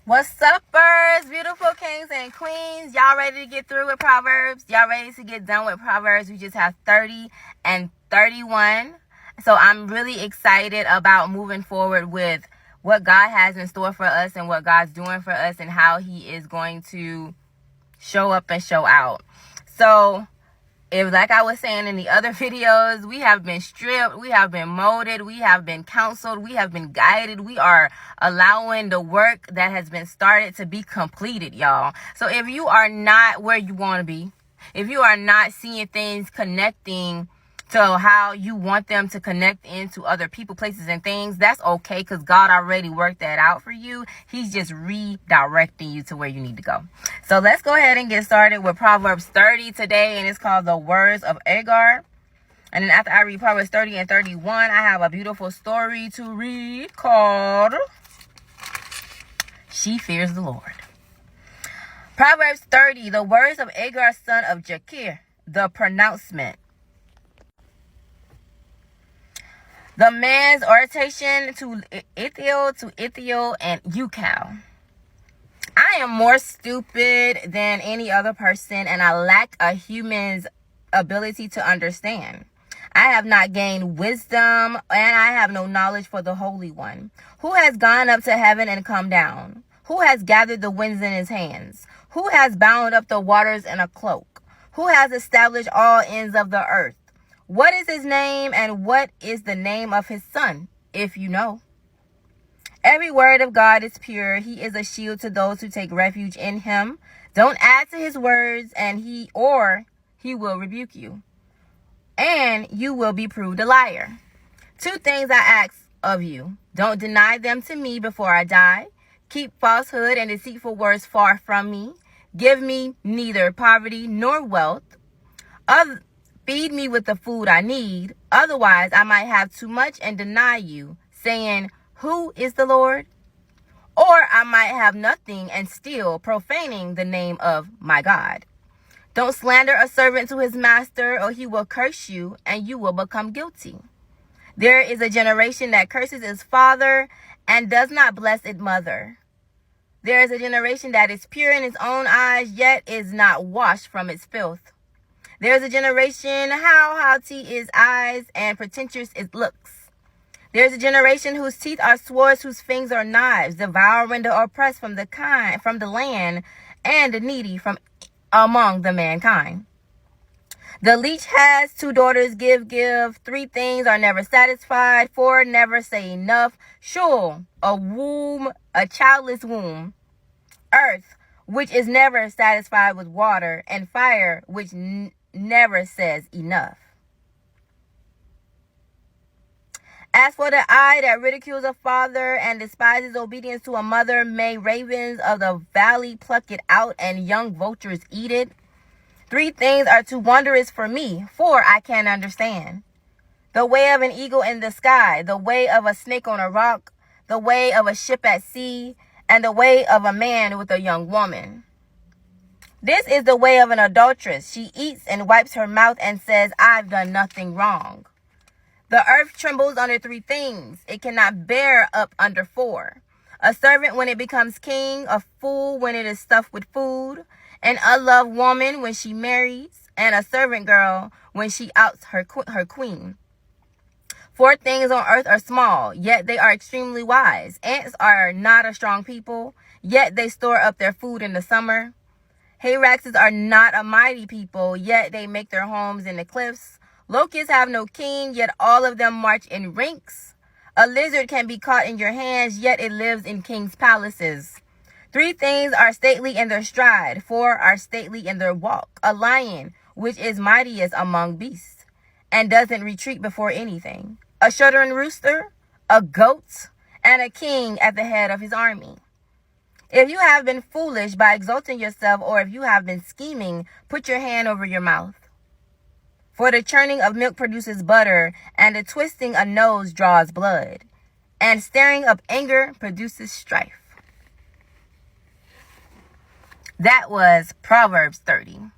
What's up, birds, beautiful kings and queens? Y'all ready to get through with Proverbs? Y'all ready to get done with Proverbs? We just have 30 and 31. So I'm really excited about moving forward with what God has in store for us and what God's doing for us and how he is going to show up and show out. So if, like I was saying in the other videos, we have been stripped, we have been molded, we have been counseled, we have been guided. We are allowing the work that has been started to be completed, y'all. So if you are not where you want to be, if you are not seeing things connecting to how you want them to connect into other people, places, and things, that's okay, because God already worked that out for you. He's just redirecting you to where you need to go. So let's go ahead and get started with Proverbs 30 today, and it's called the words of Agar. And then after I read Proverbs 30 and 31, I have a beautiful story to read called She Fears the Lord. Proverbs 30, the words of Agar, son of Jakir, the pronouncement. The man's oration to Ithiel, and Ukal. I am more stupid than any other person, and I lack a human's ability to understand. I have not gained wisdom, and I have no knowledge for the Holy One. Who has gone up to heaven and come down? Who has gathered the winds in his hands? Who has bound up the waters in a cloak? Who has established all ends of the earth? What is his name, and what is the name of his son, if you know? Every word of God is pure. He is a shield to those who take refuge in him. Don't add to his words, and he will rebuke you, and you will be proved a liar. 2 things I ask of you. Don't deny them to me before I die. Keep falsehood and deceitful words far from me. Give me neither poverty nor wealth. Feed me with the food I need. Otherwise, I might have too much and deny you, saying, who is the Lord? Or I might have nothing and still profaning the name of my God. Don't slander a servant to his master, or he will curse you, and you will become guilty. There is a generation that curses its father and does not bless its mother. There is a generation that is pure in its own eyes, yet is not washed from its filth. There is a generation how haughty is eyes and pretentious its looks. There is a generation whose teeth are swords, whose fangs are knives, devouring the oppressed from the land, and the needy from among the mankind. The leech has 2 daughters, give. 3 things are never satisfied. 4 never say enough. Sure, a childless womb. Earth, which is never satisfied with water, and fire, which never says enough. As for the eye that ridicules a father and despises obedience to a mother, may ravens of the valley pluck it out and young vultures eat it. 3 things are too wondrous for me, 4 I can't understand. The way of an eagle in the sky, the way of a snake on a rock, the way of a ship at sea, and the way of a man with a young woman. This is the way of an adulteress. She eats and wipes her mouth and says, I've done nothing wrong. The earth trembles under 3 things. It cannot bear up under 4. A servant when it becomes king, a fool when it is stuffed with food, an unloved woman when she marries, and a servant girl when she outs her queen. 4 things on earth are small, yet they are extremely wise. Ants are not a strong people, yet they store up their food in the summer. Hyraxes are not a mighty people, yet they make their homes in the cliffs. Locusts have no king, yet all of them march in ranks. A lizard can be caught in your hands, yet it lives in kings' palaces. 3 things are stately in their stride, 4 are stately in their walk. A lion, which is mightiest among beasts, and doesn't retreat before anything. A shuddering rooster, a goat, and a king at the head of his army. If you have been foolish by exalting yourself, or if you have been scheming, put your hand over your mouth. For the churning of milk produces butter, and the twisting a nose draws blood, and stirring up anger produces strife. That was Proverbs 30.